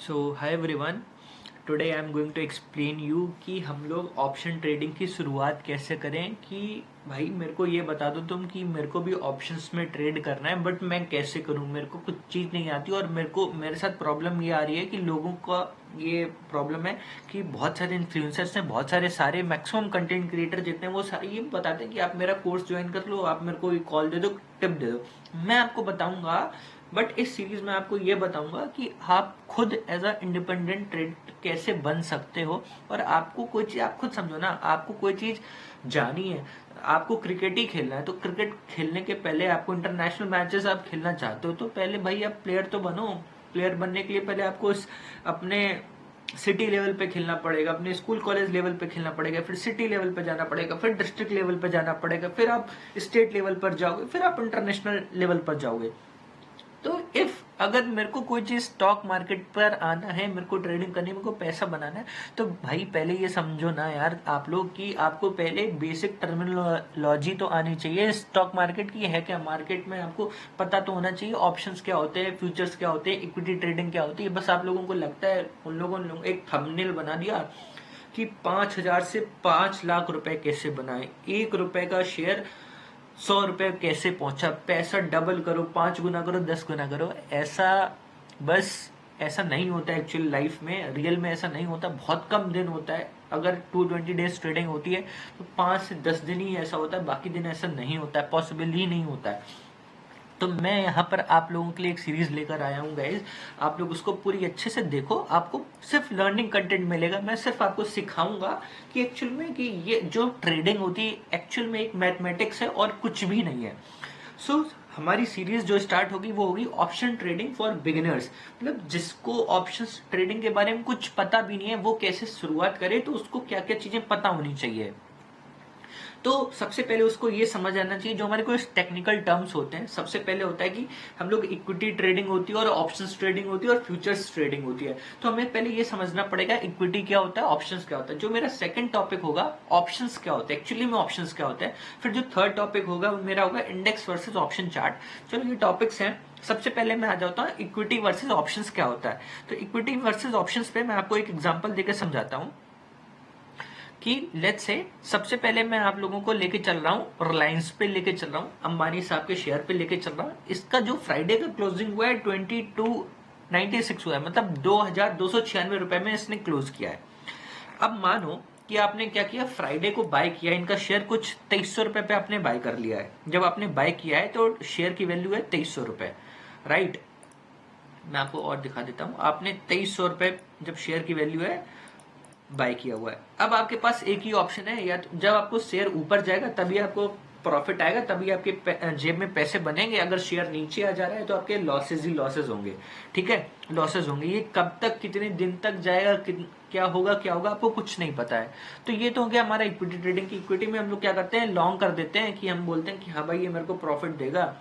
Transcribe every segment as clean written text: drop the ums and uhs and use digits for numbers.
So hi everyone, today I am going to explain you कि हम लोग option trading की शुरुआत कैसे करें। कि भाई मेरे को ये बता दो तुम कि मेरे को भी ऑप्शंस में ट्रेड करना है, बट मैं कैसे करूं, मेरे को कुछ चीज़ नहीं आती। और मेरे साथ प्रॉब्लम ये आ रही है कि लोगों का ये प्रॉब्लम है कि बहुत सारे इन्फ्लुएंसर्स हैं, बहुत सारे मैक्सिमम कंटेंट क्रिएटर जितने वो सारे ये बताते हैं कि आप मेरा कोर्स ज्वाइन कर लो, आप मेरे को कॉल दे दो, टिप दे दो। मैं आपको बताऊंगा, बट इस सीरीज में आपको ये बताऊंगा कि आप खुद एज अ इंडिपेंडेंट ट्रेडर कैसे बन सकते हो। और आपको कोई चीज, आप खुद समझो ना, आपको कोई चीज जानी है, आपको क्रिकेट ही खेलना है, तो क्रिकेट खेलने के पहले आपको इंटरनेशनल मैचेस आप खेलना चाहते हो तो पहले भाई आप प्लेयर तो बनो। प्लेयर बनने के लिए पहले आपको अपने सिटी लेवल पे खेलना पड़ेगा, अपने स्कूल कॉलेज लेवल पे खेलना पड़ेगा, फिर सिटी लेवल पे जाना पड़ेगा, फिर डिस्ट्रिक्ट लेवल पे जाना पड़ेगा, फिर आप स्टेट लेवल पर जाओगे, फिर आप इंटरनेशनल लेवल पर जाओगे। तो इफ अगर मेरे को कोई चीज स्टॉक मार्केट पर आना है, मेरे को ट्रेडिंग करनी है, मेरे को पैसा बनाना है, तो भाई पहले ये समझो ना यार आप लोग कि आपको पहले बेसिक टर्मिनोलॉजी तो आनी चाहिए स्टॉक मार्केट की है क्या। मार्केट में आपको पता तो होना चाहिए ऑप्शंस क्या होते हैं, फ्यूचर्स क्या होते हैं, इक्विटी ट्रेडिंग क्या होती है। बस आप लोगों को लगता है, उन लोगों ने एक थंबनेल बना दिया कि 5,000 से 5 लाख रुपए कैसे बनाए, 1 रुपए का शेयर 100 रुपए कैसे पहुंचा, पैसा डबल करो, 5 गुना करो, 10 गुना करो। ऐसा बस ऐसा नहीं होता एक्चुअल लाइफ में, रियल में ऐसा नहीं होता, बहुत कम दिन होता है। अगर 220 डेज ट्रेडिंग होती है तो 5 से 10 दिन ही ऐसा होता है, बाकी दिन ऐसा नहीं होता है, पॉसिबल ही नहीं होता है। तो मैं यहाँ पर आप लोगों के लिए एक सीरीज लेकर आया हूँ गाइज। आप लोग उसको पूरी अच्छे से देखो, आपको सिर्फ लर्निंग कंटेंट मिलेगा। मैं सिर्फ आपको सिखाऊंगा कि एक्चुअल में कि ये जो ट्रेडिंग होती है एक्चुअल में एक मैथमेटिक्स है और कुछ भी नहीं है। सो हमारी सीरीज जो स्टार्ट होगी वो होगी ऑप्शन ट्रेडिंग फॉर बिगिनर्स। मतलब जिसको ऑप्शन ट्रेडिंग के बारे में कुछ पता भी नहीं है, वो कैसे शुरुआत करे, तो उसको क्या क्या चीजें पता होनी चाहिए। तो सबसे पहले उसको ये समझ आना चाहिए जो हमारे कुछ टेक्निकल टर्म्स होते हैं। सबसे पहले होता है कि हम लोग इक्विटी ट्रेडिंग होती है और ऑप्शंस ट्रेडिंग होती है और फ्यूचर्स ट्रेडिंग होती है। तो हमें पहले ये समझना पड़ेगा इक्विटी क्या होता है, ऑप्शंस क्या होता है। जो मेरा सेकंड टॉपिक होगा ऑप्शंस क्या होता है, एक्चुअली में ऑप्शंस क्या होता है। फिर जो थर्ड टॉपिक होगा वो मेरा होगा इंडेक्स वर्सेज ऑप्शन चार्ट। चलो ये टॉपिक्स हैं। सबसे पहले मैं आ जाता हूँ इक्विटी वर्सेज ऑप्शंस क्या होता है। तो इक्विटी वर्सेज ऑप्शंस पे मैं आपको एक एग्जांपल देकर समझाता हूँ कि लेट्स से सबसे पहले मैं आप लोगों को लेके चल रहा हूँ रिलायंस पे, लेके चल रहा हूँ अंबानी साहब के शेयर पे लेके चल रहा हूँ। इसका जो फ्राइडे का क्लोजिंग हुआ है 2296 हुआ है, मतलब 2,296 रुपए में इसने क्लोज किया है। अब मानो कि आपने क्या किया, फ्राइडे को बाय किया, इनका शेयर कुछ 2300 रुपए पे आपने बाय कर लिया है। जब आपने बाय किया है तो शेयर की वैल्यू है 2300 रुपए, राइट। मैं आपको और दिखा देता हूँ। आपने 2300 रुपए जब शेयर की वैल्यू है बाय किया हुआ है। अब आपके पास एक ही ऑप्शन है, या तो जब आपको शेयर ऊपर जाएगा तभी आपको प्रॉफिट आएगा, तभी आपके जेब में पैसे बनेंगे। अगर शेयर नीचे आ जा रहा है तो आपके लॉसेज ही लॉसेज होंगे, ठीक है, लॉसेज होंगे। ये कब तक, कितने दिन तक जाएगा, क्या होगा आपको कुछ नहीं पता है। तो ये तो हो गया हमारा इक्विटी ट्रेडिंग की। इक्विटी में हम लोग क्या करते हैं, लॉन्ग कर देते हैं कि हम बोलते हैं कि हाँ भाई ये मेरे को प्रॉफिट देगा,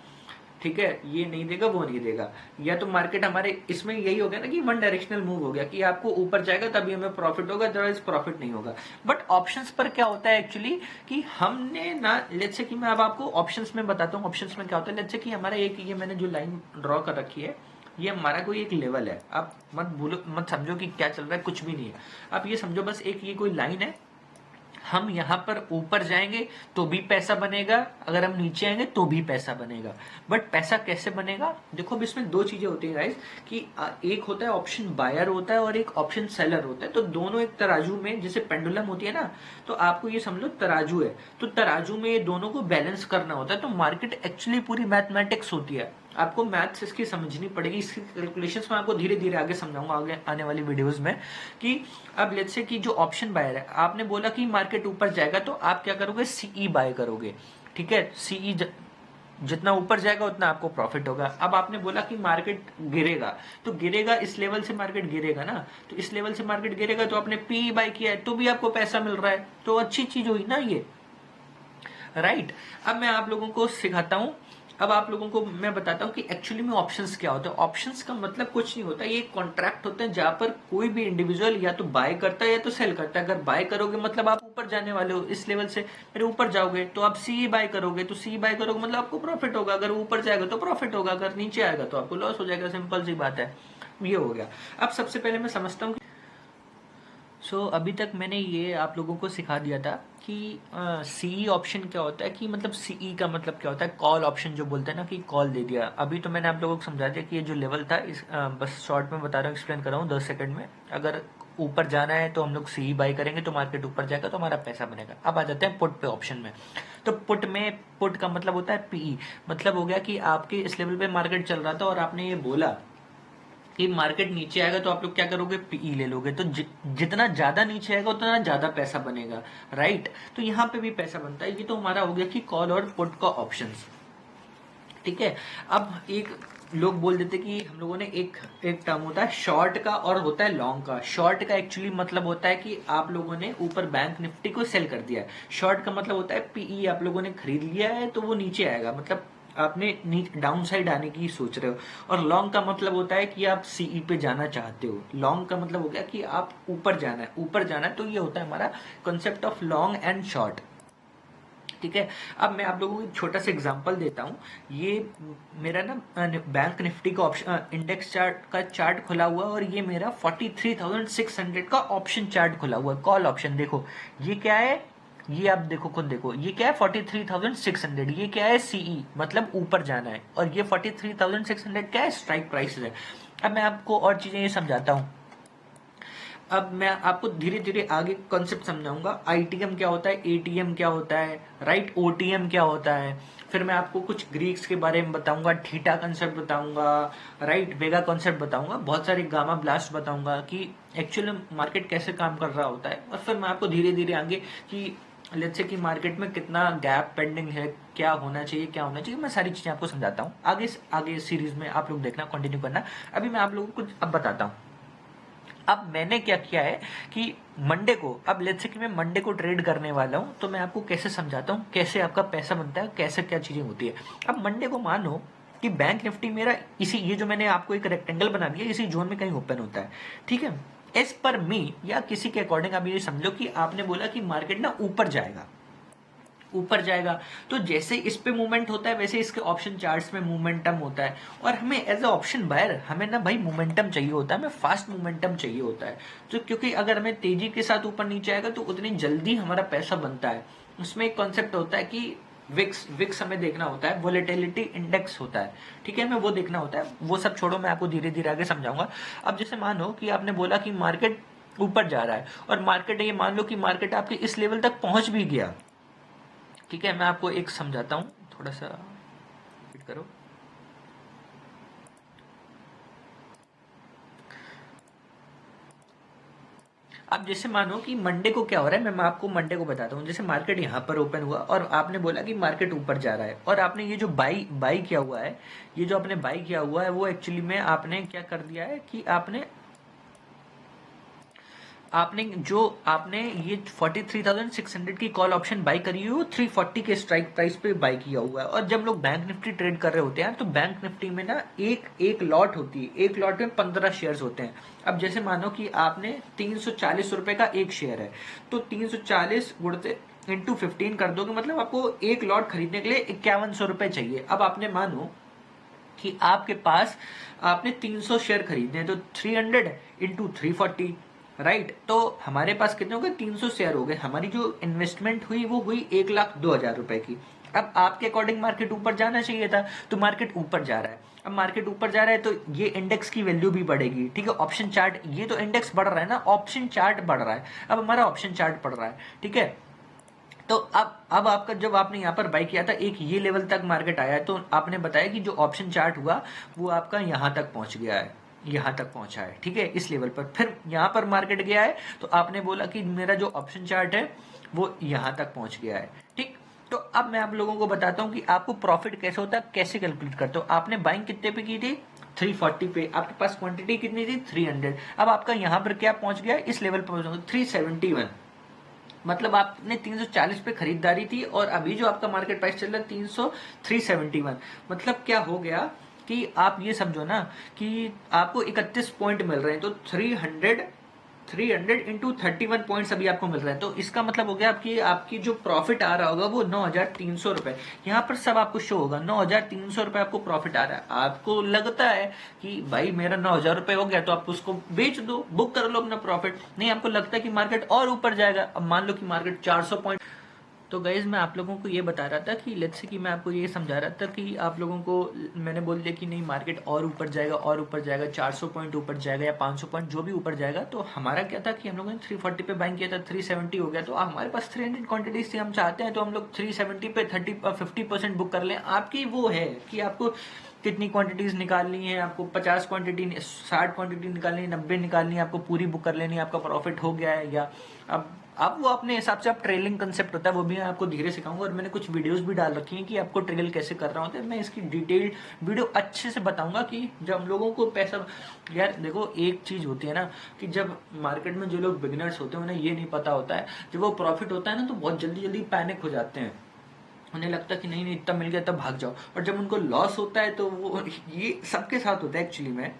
ठीक है, ये नहीं देगा, वो नहीं देगा। या तो मार्केट हमारे इसमें यही हो गया ना कि वन डायरेक्शनल मूव हो गया कि आपको ऊपर जाएगा तभी हमें प्रॉफिट होगा, अदरवाइज प्रॉफिट नहीं होगा। बट ऑप्शंस पर क्या होता है एक्चुअली कि हमने ना, लेट्स से कि मैं अब आपको ऑप्शंस में बताता हूँ ऑप्शंस में क्या होता है। लेट्स से कि हमारा एक, ये मैंने जो लाइन ड्रॉ कर रखी है, ये हमारा कोई एक लेवल है। आप मत भूलो, मत समझो कि क्या चल रहा है, कुछ भी नहीं है। आप ये समझो बस एक ये कोई लाइन है, हम यहां पर ऊपर जाएंगे तो भी पैसा बनेगा, अगर हम नीचे आएंगे तो भी पैसा बनेगा। बट पैसा कैसे बनेगा, देखो अब इसमें दो चीजें होती है गाइस कि एक होता है ऑप्शन बायर होता है और एक ऑप्शन सेलर होता है। तो दोनों एक तराजू में, जैसे पेंडुलम होती है ना, तो आपको ये समझ लो तराजू है, तो तराजू में ये दोनों को बैलेंस करना होता है। तो मार्केट एक्चुअली पूरी मैथमेटिक्स होती है, आपको मैथ्स इसकी समझनी पड़ेगी। इसकी कैलकुलेशंस मैं आपको धीरे धीरे आगे समझाऊंगा आगे आने वाली वीडियोस में। कि अब लेट्स से कि जो ऑप्शन बायर है, आपने बोला कि मार्केट ऊपर जाएगा तो आप क्या करोगे, सीई बाय करोगे, ठीक है। सीई जितना ऊपर जाएगा उतना आपको प्रॉफिट होगा। अब आपने बोला कि मार्केट गिरेगा, तो गिरेगा इस लेवल से, मार्केट गिरेगा ना, तो इस लेवल से मार्केट गिरेगा, तो आपने पी बाय किया है तो भी आपको पैसा मिल रहा है, तो अच्छी चीज हुई ना ये, राइट। अब मैं आप लोगों को सिखाता हूं, अब आप लोगों को मैं बताता हूं कि एक्चुअली में ऑप्शंस क्या होता है। ऑप्शंस का मतलब कुछ नहीं होता, ये एक कॉन्ट्रैक्ट होता है जहां पर कोई भी इंडिविजुअल या तो बाय करता है या तो सेल करता है। अगर बाय करोगे मतलब आप ऊपर जाने वाले हो, इस लेवल से मेरे ऊपर जाओगे, तो आप सी बाय करोगे, तो सी बाय करोगे मतलब आपको प्रॉफिट होगा। अगर ऊपर जाएगा तो प्रॉफिट होगा, अगर नीचे आएगा तो आपको लॉस हो जाएगा, सिंपल सी बात है, ये हो गया। अब सबसे पहले मैं समझता हूँ अभी तक मैंने ये आप लोगों को सिखा दिया था कि सीई ऑप्शन क्या होता है, कि मतलब सीई का मतलब क्या होता है, कॉल ऑप्शन जो बोलते हैं ना, कि कॉल दे दिया। अभी तो मैंने आप लोगों को समझा दिया कि ये जो लेवल था, बस शॉर्ट में बता रहा हूँ, एक्सप्लेन कर रहा हूँ 10 सेकंड में। अगर ऊपर जाना है तो हम लोग सीई बाई करेंगे तो मार्केट ऊपर जाएगा तो हमारा पैसा बनेगा। अब आ जाते हैं पुट पे ऑप्शन में। तो पुट का मतलब होता है पीई, मतलब हो गया कि आपके इस लेवल पे मार्केट चल रहा था और आपने ये बोला कि मार्केट नीचे आएगा तो आप लोग क्या करोगे, पीई ले लोगे। तो जितना ज्यादा नीचे आएगा उतना ज्यादा पैसा बनेगा, राइट। तो यहाँ पे भी पैसा बनता है। ये तो हमारा हो गया कि कॉल और पुट का ऑप्शंस, ठीक है। अब एक लोग बोल देते कि हम लोगों ने एक टर्म होता है शॉर्ट का और होता है लॉन्ग का। शॉर्ट का एक्चुअली मतलब होता है कि आप लोगों ने ऊपर बैंक निफ्टी को सेल कर दिया है। शॉर्ट का मतलब होता है पीई आप लोगों ने खरीद लिया है तो वो नीचे आएगा, मतलब आपने डाउन साइड आने की सोच रहे हो। और लॉन्ग का मतलब होता है कि आप सीई पे जाना चाहते हो। लॉन्ग का मतलब हो गया कि आप ऊपर जाना है, ऊपर जाना है। तो ये होता है हमारा concept of long and short, ठीक है। अब मैं आप लोगों को एक छोटा सा एग्जांपल देता हूँ। ये मेरा ना बैंक निफ्टी का ऑप्शन इंडेक्स चार्ट का चार्ट खुला हुआ है और ये मेरा 43,600 का ऑप्शन चार्ट खुला हुआ है, कॉल ऑप्शन। देखो ये क्या है, ये आप देखो, खुद देखो, ये क्या है 43,600, ये क्या है सीई मतलब ऊपर जाना है, और ये 43,600 क्या है, स्ट्राइक प्राइस है। अब मैं आपको और चीजें ये समझाता हूँ। अब मैं आपको धीरे धीरे आगे कॉन्सेप्ट समझाऊंगा। आईटीएम क्या होता है, एटीएम क्या होता है, राइट, ओटीएम क्या होता है। फिर मैं आपको कुछ ग्रीक्स के बारे में बताऊंगा, थीटा कॉन्सेप्ट बताऊंगा, राइट, वेगा कॉन्सेप्ट बताऊंगा, बहुत सारे गामा ब्लास्ट बताऊंगा कि एक्चुअली मार्केट कैसे काम कर रहा होता है। और फिर मैं आपको धीरे धीरे आगे कि लेट्स से कि मार्केट में कितना गैप पेंडिंग है, क्या होना चाहिए, क्या होना चाहिए, मैं सारी चीजें आपको समझाता हूँ। आगे आगे सीरीज में आप लोग देखना, कंटिन्यू करना। अभी मैं आप लोगों को कुछ अब बताता हूँ। अब मैंने क्या किया है कि मंडे को, अब लेट्स से कि मैं मंडे को ट्रेड करने वाला हूं, तो मैं आपको कैसे समझाता हूं, कैसे आपका पैसा बनता है, कैसे क्या चीजें होती है। अब मंडे को मानो कि बैंक निफ्टी मेरा इसी, ये जो मैंने आपको एक रेक्टेंगल बना दिया, इसी जोन में कहीं ओपन होता है, ठीक है। एज पर मी या किसी के अकॉर्डिंग आप ये समझो कि आपने बोला कि मार्केट ना ऊपर जाएगा, ऊपर जाएगा। तो जैसे इस पे मूवमेंट होता है वैसे इसके ऑप्शन चार्ट्स में मूवमेंटम होता है। और हमें एज अ ऑप्शन बायर हमें ना भाई मूवमेंटम चाहिए होता है, हमें फास्ट मूवमेंटम चाहिए होता है। तो क्योंकि अगर हमें तेजी के साथ ऊपर नीचे आएगा तो उतनी जल्दी हमारा पैसा बनता है। उसमें एक कॉन्सेप्ट होता है कि विक्स विक्स हमें देखना होता है, वोलेटिलिटी इंडेक्स होता है, ठीक है, हमें वो देखना होता है। वो सब छोड़ो, मैं आपको धीरे धीरे आगे समझाऊंगा। अब जैसे मानो कि आपने बोला कि मार्केट ऊपर जा रहा है और मार्केट, ये मान लो कि मार्केट आपके इस लेवल तक पहुंच भी गया, ठीक है। मैं आपको एक समझाता हूं, थोड़ा सा वेट करो। अब जैसे मानो कि मंडे को क्या हो रहा है, मैं आपको मंडे को बताता हूँ। जैसे मार्केट यहाँ पर ओपन हुआ और आपने बोला कि मार्केट ऊपर जा रहा है, और आपने ये जो बाई बाई किया हुआ है, ये जो आपने बाई किया हुआ है वो एक्चुअली में आपने क्या कर दिया है कि आपने आपने जो आपने ये 43,600 की कॉल ऑप्शन बाई करी हुई, 340 के स्ट्राइक प्राइस पे बाई किया हुआ है। और जब लोग बैंक निफ्टी ट्रेड कर रहे होते हैं तो बैंक निफ्टी में ना एक लॉट होती है, एक लॉट में 15 शेयर्स होते हैं। अब जैसे मानो कि आपने 340 रुपए का एक शेयर है, तो 340 गुणते इंटू 15 कर दोगे, मतलब आपको एक लॉट खरीदने के लिए 5100 रुपए चाहिए। अब आपने मानो कि आपके पास आपने 300 शेयर खरीदने हैं, तो 300 इंटू 340, राइट। तो हमारे पास कितने हो गए, 300 शेयर हो गए। हमारी जो इन्वेस्टमेंट हुई वो हुई 1,02,000 रुपए की। अब आपके अकॉर्डिंग मार्केट ऊपर जाना चाहिए था, तो मार्केट ऊपर जा रहा है। अब मार्केट ऊपर जा रहा है तो ये इंडेक्स की वैल्यू भी बढ़ेगी, ठीक है। ऑप्शन चार्ट, ये तो इंडेक्स बढ़ रहा है ना, ऑप्शन चार्ट बढ़ रहा है। अब हमारा ऑप्शन चार्ट बढ़ रहा है, ठीक है। तो अब आपका, जब आपने यहाँ पर बाई किया था, एक ये लेवल तक मार्केट आया है, तो आपने बताया कि जो ऑप्शन चार्ट हुआ वो आपका यहाँ तक पहुंच गया है, यहाँ तक पहुंचा है, ठीक है, इस लेवल पर। फिर यहाँ पर मार्केट गया है तो आपने बोला कि मेरा जो ऑप्शन चार्ट है वो यहाँ तक पहुंच गया है, ठीक। तो अब मैं आप लोगों को बताता हूँ कि आपको प्रॉफिट कैसे होता है, कैसे कैलकुलेट करते हो। आपने बाइंग कितने पे की थी, 340 पे। आपके पास क्वांटिटी कितनी थी, 300। अब आपका यहाँ पर क्या पहुंच गया, इस लेवल पर पहुंच, 371। मतलब आपने 340 पे खरीदारी थी और अभी जो आपका मार्केट प्राइस चल रहा है 371। मतलब क्या हो गया कि आप ये समझो ना कि आपको 31 पॉइंट मिल रहे हैं। तो 300 इंटू 31 पॉइंट्स अभी आपको मिल रहा है। तो इसका मतलब हो गया आपकी जो प्रॉफिट आ रहा होगा वो 9,300 रुपए। यहाँ पर सब आपको शो होगा 9,300 रुपए आपको प्रॉफिट आ रहा है। आपको लगता है कि भाई मेरा 9,000 रुपए हो गया तो आप उसको बेच दो, बुक कर लो अपना प्रॉफिट। नहीं, आपको लगता है कि मार्केट और ऊपर जाएगा। अब मान लो कि मार्केट 400 पॉइंट। तो गाइज मैं आप लोगों को ये बता रहा था कि लेट्स से कि मैं आपको ये समझा रहा था कि आप लोगों को मैंने बोल दिया कि नहीं मार्केट और ऊपर जाएगा और ऊपर जाएगा, 400 पॉइंट ऊपर जाएगा या 500 पॉइंट जो भी ऊपर जाएगा। तो हमारा क्या था कि हम लोगों ने 340 पे बाइंग किया था, 370 हो गया। तो हमारे पास 300 क्वांटिटीज थी, हम चाहते हैं तो हम लोग 370 पे 50% बुक कर लें। आपकी वो है कि आपको कितनी क्वांटिटीज निकालनी है, आपको 50 क्वांटिटी 60 क्वांटिटी निकालनी है, 90 निकालनी है, आपको पूरी बुक कर लेनी है, आपका प्रॉफिट हो गया है। या अब आप वो अपने हिसाब से आप ट्रेलिंग कंसेप्ट होता है वो भी मैं आपको धीरे सिखाऊंगा। और मैंने कुछ वीडियोस भी डाल रखी हैं कि आपको ट्रेल कैसे कर रहा होता है। मैं इसकी डिटेल्ड वीडियो अच्छे से बताऊंगा कि जब हम लोगों को पैसा, यार देखो एक चीज होती है ना कि जब मार्केट में जो लोग बिगिनर्स होते हैं उन्हें ये नहीं पता होता है, जब वो प्रॉफिट होता है ना तो बहुत जल्दी जल्दी पैनिक हो जाते हैं। उन्हें लगता है कि नहीं नहीं इतना मिल गया तब भाग जाओ। और जब उनको लॉस होता है तो वो, ये सबके साथ होता है एक्चुअली में,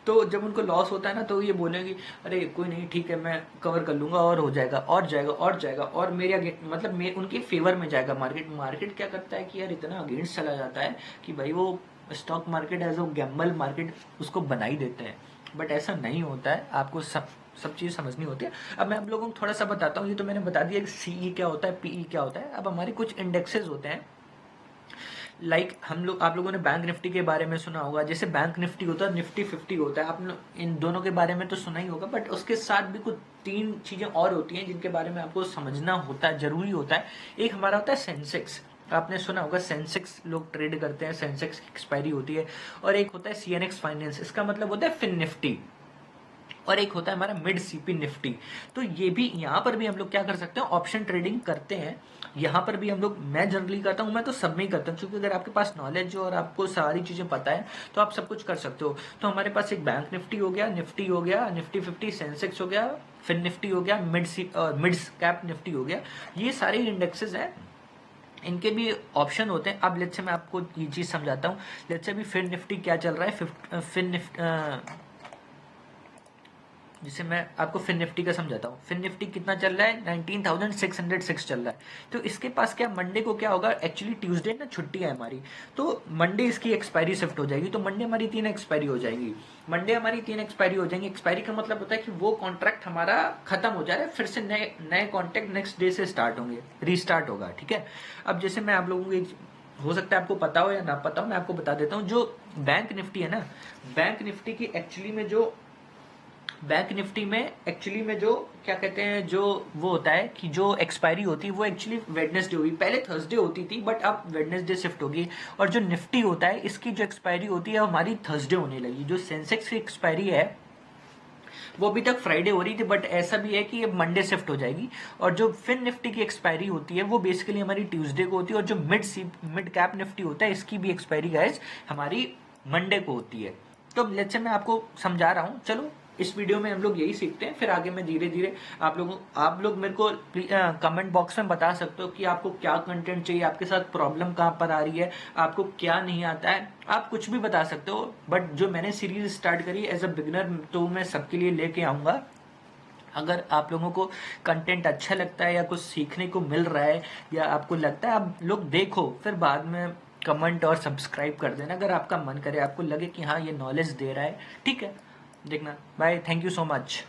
तो जब उनको लॉस होता है ना तो ये बोलेंगे अरे कोई नहीं ठीक है मैं कवर कर लूंगा और हो जाएगा और जाएगा और जाएगा और मेरे मतलब उनके फेवर में जाएगा मार्केट। मार्केट क्या करता है कि यार इतना अगेंस्ट चला जाता है कि भाई वो stock market as a gamble market उसको बना ही देते हैं। बट ऐसा नहीं होता है, आपको सब चीज समझनी होती है। अब मैं आप लोगों को थोड़ा सा बताता हूँ। ये तो मैंने बता दिया कि सीई क्या होता है, पीई क्या होता है। अब हमारे कुछ इंडेक्सेस होते हैं, आप लोगों ने बैंक निफ्टी के बारे में सुना होगा। जैसे बैंक निफ्टी होता है, निफ्टी 50 होता है। आपने इन दोनों के बारे में तो सुना ही होगा, बट उसके साथ भी कुछ 3 चीजें और होती हैं जिनके बारे में आपको समझना होता है, जरूरी होता है। एक हमारा होता है सेंसेक्स, आपने सुना होगा सेंसेक्स लोग ट्रेड करते हैं, सेंसेक्स की एक्सपायरी होती है। और एक होता है सीएनएक्स फाइनेंस, इसका मतलब होता है फिन निफ्टी। और एक होता है हमारा मिड सीपी निफ्टी। तो ये भी यहाँ पर भी हम लोग क्या कर सकते हैं, ऑप्शन ट्रेडिंग करते हैं। यहाँ पर भी हम लोग, मैं जनरली करता हूँ, मैं तो सब में ही करता हूँ क्योंकि अगर आपके पास नॉलेज हो और आपको सारी चीजें पता है तो आप सब कुछ कर सकते हो। तो हमारे पास एक बैंक निफ्टी हो गया, निफ्टी हो गया, निफ्टी 50, सेंसेक्स हो गया, फिन निफ्टी हो गया, मिड कैप निफ्टी हो गया। ये सारे इंडेक्सेस हैं, इनके भी ऑप्शन होते हैं। अब लेट्स से मैं आपको ये चीज समझाता हूँ। लेट्स से अभी फिन निफ्टी क्या चल रहा है, फिन निफ्टी जिसे मैं आपको फिन निफ्टी का समझाता हूँ। फिन निफ्टी कितना चल रहा है, 19,606 चल रहा है। तो इसके पास क्या, मंडे को क्या होगा, एक्चुअली ट्यूसडे ना छुट्टी है हमारी, तो मंडे इसकी एक्सपायरी शिफ्ट हो जाएगी। तो मंडे हमारी 3 एक्सपायरी हो जाएगी, मंडे हमारी 3 एक्सपायरी हो जाएंगी। एक्सपायरी का मतलब होता है कि वो कॉन्ट्रैक्ट हमारा खत्म हो जा रहा है, फिर से नए कॉन्ट्रैक्ट नेक्स्ट डे से स्टार्ट होंगे, रीस्टार्ट होगा। ठीक है। अब जैसे मैं आप लोगों को, हो सकता है आपको पता हो या ना पता हो, मैं आपको बता देता हूँ। जो बैंक निफ्टी है ना, बैंक निफ्टी की एक्चुअली में जो बैंक निफ्टी में एक्चुअली में जो क्या कहते हैं, जो वो होता है कि जो एक्सपायरी होती है वो एक्चुअली वेडनेसडे हुई, पहले थर्सडे होती थी बट अब वेडनेसडे शिफ्ट होगी। और जो निफ्टी होता है इसकी जो एक्सपायरी होती है हमारी थर्सडे होने लगी। जो सेंसेक्स की एक्सपायरी है वो अभी तक फ्राइडे हो रही थी, बट ऐसा भी है कि अब मंडे शिफ्ट हो जाएगी। और जो फिन निफ्टी की एक्सपायरी होती है वो बेसिकली हमारी ट्यूसडे को होती है। और जो मिड कैप निफ्टी होता है इसकी भी एक्सपायरी गाइस हमारी मंडे को होती है। तो लेट्स से मैं आपको समझा रहा हूँ, चलो इस वीडियो में हम लोग यही सीखते हैं, फिर आगे मैं धीरे धीरे आप लोग मेरे को कमेंट बॉक्स में बता सकते हो कि आपको क्या कंटेंट चाहिए, आपके साथ प्रॉब्लम कहाँ पर आ रही है, आपको क्या नहीं आता है, आप कुछ भी बता सकते हो। बट जो मैंने सीरीज स्टार्ट करी एज अ बिगिनर तो मैं सबके लिए लेके आऊंगा। अगर आप लोगों को कंटेंट अच्छा लगता है या कुछ सीखने को मिल रहा है या आपको लगता है, आप लोग देखो फिर बाद में कमेंट और सब्सक्राइब कर देना अगर आपका मन करे, आपको लगे कि हाँ ये नॉलेज दे रहा है। ठीक है, देखना। Bye, thank you so much.